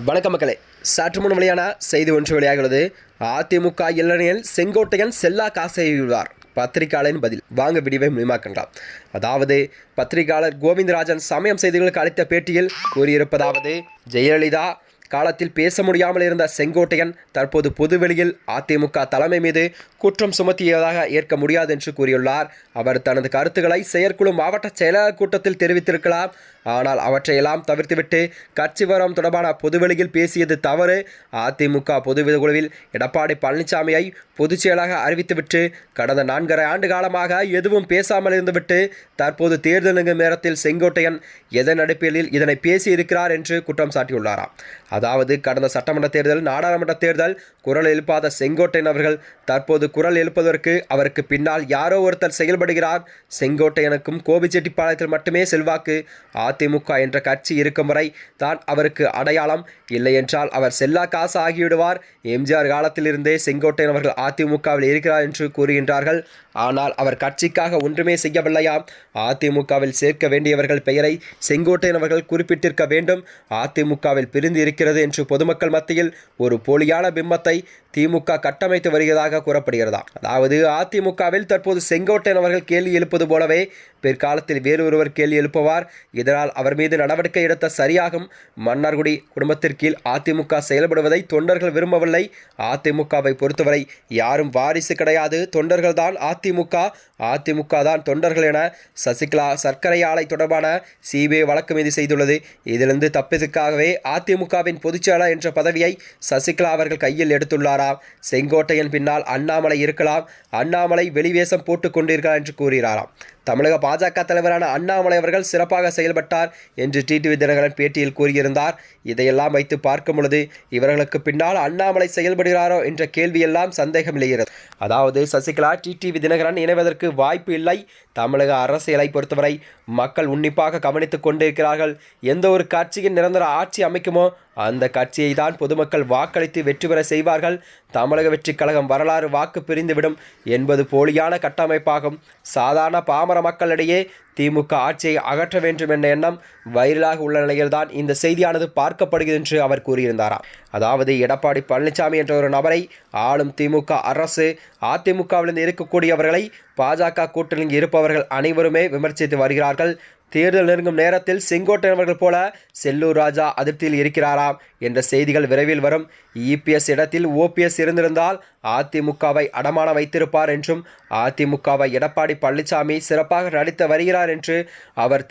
வணக்கம் மக்களே. சற்று முன் வெளியான செய்தி ஒன்று வெளியாகிறது. அதிமுக இளைஞர் செங்கோட்டையன் செல்லா காசை விடுவார். பத்திரிகையாளரின் பதில் வாங்க வீடியோவை முழுமையாக்கலாம். அதாவது பத்திரிகையாளர் கோவிந்தராஜன் சமயம் செய்திகளுக்கு அளித்த பேட்டியில் கூறியிருப்பதாவது, ஜெயலலிதா காலத்தில் பேச முடியாமல் இருந்த செங்கோட்டையன் தற்போது பொதுவெளியில் அதிமுக தலைமை மீது குற்றம் சுமத்தியதாக ஏற்க முடியாது என்று கூறியுள்ளார். அவர் தனது கருத்துக்களை செயற்குழு மாவட்ட செயலாளர் கூட்டத்தில் தெரிவித்திருக்கலாம். ஆனால் அவற்றையெல்லாம் தவிர்த்துவிட்டு கட்சி விவரம் தொடர்பான பொதுவெளியில் பேசியது தவறு. அதிமுக பொதுக்குழுவில் எடப்பாடி பழனிசாமியை பொதுச் செயலாளராக அறிவித்துவிட்டு கடந்த 4.5 ஆண்டு காலமாக எதுவும் பேசாமல் இருந்துவிட்டு தற்போது தேர்தல் நேரத்தில் செங்கோட்டையன் எதன் அடிப்படையில் இதனை பேசியிருக்கிறார் என்று குற்றம் சாட்டியுள்ளாராம். அதாவது கடந்த சட்டமன்ற தேர்தல், நாடாளுமன்ற தேர்தல் குரல் எழுப்பாத செங்கோட்டையன் அவர்கள் தற்போது குரல் எழுப்பதற்கு அவருக்கு பின்னால் யாரோ ஒருத்தர் செயல்படுகிறார். செங்கோட்டையனுக்கும் கோபிச்செட்டிப்பாளையத்தில் மட்டுமே செல்வாக்கு. அதிமுக என்ற கட்சி இருக்கும் வரை தான் அவருக்கு அடையாளம், இல்லை என்றால் அவர் செல்லா காசு ஆகிவிடுவார். எம்ஜிஆர் காலத்திலிருந்தே செங்கோட்டையன் அவர்கள் அதிமுகவில் இருக்கிறார் என்று கூறுகின்றார்கள். ஆனால் அவர் கட்சிக்காக ஒன்றுமே செய்யவில்லையாம். அதிமுகவில் சேர்க்க வேண்டியவர்கள் பெயரை செங்கோட்டையன் அவர்கள் குறிப்பிட்டிருக்க வேண்டும். அதிமுகவில் பிரிந்து இருக்கிறது என்று பொதுமக்கள் மத்தியில் ஒரு போலியான பிம்பத்தை திமுக கட்டமைத்து வருகிறதாக கூறப்படுகிறதா. அதாவது அதிமுகவில் தற்போது செங்கோட்டையன் அவர்கள் கேள்வி எழுப்பது போலவே பிற்காலத்தில் வேறொருவர் கேள்வி எழுப்புவார். இதனால் அவர் மீது நடவடிக்கை எடுத்த சரியாகும். மன்னார்குடி குடும்பத்திற்கு கீழ் அதிமுக செயல்படுவதை தொண்டர்கள் விரும்பவில்லை. அதிமுகவை பொறுத்தவரை யாரும் வாரிசு கிடையாது, தொண்டர்கள் தான் அதிமுக தான் தொண்டர்கள் என சசிகலா சர்க்கரை ஆலை தொடர்பான சிபிஐ வழக்கு மீது செய்துள்ளது. இதிலிருந்து தப்பியதற்காகவே அதிமுகவின் பொதுச்செயலாளர் என்ற பதவியை சசிகலா அவர்கள் கையில் எடுத்துள்ளாராம். செங்கோட்டையன் பின்னால் அண்ணாமலை இருக்கலாம், அண்ணாமலை வெளிவேசம் போட்டுக் கொண்டிருக்கிறார் என்று கூறுகிறாராம். தமிழக பாஜக தலைவரான அண்ணாமலை அவர்கள் சிறப்பாக செயல்பட்டார் என்று டிடிவி தினகரன் பேட்டியில் கூறியிருந்தார். இதையெல்லாம் வைத்து பார்க்கும் பொழுது இவர்களுக்கு பின்னால் அண்ணாமலை செயல்படுகிறாரோ என்ற கேள்வியெல்லாம் சந்தேகம் எழுகிறது. அதாவது சசிகலா டிடிவி தினகரன் இணைவதற்கு வாய்ப்பு இல்லை. தமிழக அரசியலை பொறுத்தவரை மக்கள் உன்னிப்பாக கவனித்துக் கொண்டிருக்கிறார்கள். எந்த ஒரு கட்சியின் நிரந்தர ஆட்சி அமைக்குமோ அந்த கட்சியை தான் பொதுமக்கள் வாக்களித்து வெற்றி பெற செய்வார்கள். தமிழக வெற்றிக் கழகம் வரலாறு வாக்கு பிரிந்துவிடும் என்பது போலியான கட்டமைப்பாகும். சாதாரண பாமர மக்களிடையே திமுக ஆட்சியை அகற்ற வேண்டும் என்ற எண்ணம் வைரலாக உள்ள நிலையில்தான் இந்த செய்தியானது பார்க்கப்படுகிறது என்று அவர் கூறியிருந்தாராம். அதாவது எடப்பாடி பழனிசாமி என்ற ஒரு நபரை ஆளும் திமுக அரசு அதிமுகவிலிருந்து இருக்கக்கூடியவர்களை பாஜக கூட்டணியில் இருப்பவர்கள் அனைவருமே விமர்சித்து வருகிறார்கள். தேர்தல் நெருங்கும் நேரத்தில் செங்கோட்டையன் அவர்கள் போல செல்லூர் ராஜா அதிருப்தியில் இருக்கிறாராம் என்ற செய்திகள் விரைவில் வரும். இபிஎஸ் இடத்தில் ஓபிஎஸ் இருந்திருந்தால் அதிமுகவை அடமான வைத்திருப்பார் என்றும் அதிமுகவை எடப்பாடி பழனிசாமி சிறப்பாக நடத்தி வருகிறார் என்று அவர்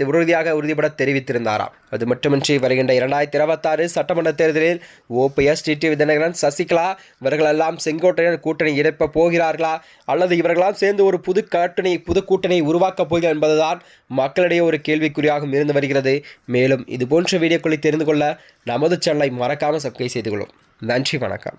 உறுதிபட தெரிவித்திருந்தாராம். அது மட்டுமின்றி வருகின்ற 2026 சட்டமன்ற தேர்தலில் ஓபிஎஸ், டிடிவி தினகரன், சசிகலா இவர்களெல்லாம் செங்கோட்டையன் கூட்டணி இணைப்ப போகிறார்களா அல்லது இவர்களெல்லாம் சேர்ந்து ஒரு புது கூட்டணியை உருவாக்கப் போகிறார் என்பதுதான் மக்களிடையே ஒரு கேள்விக்குறியாகவும் இருந்து வருகிறது. மேலும் இதுபோன்ற வீடியோக்களை தெரிந்து கொள்ள நமது சேனலை மறக்காமல் சப்ஸ்கிரைப் செய்து கொள்ளும். நன்றி, வணக்கம்.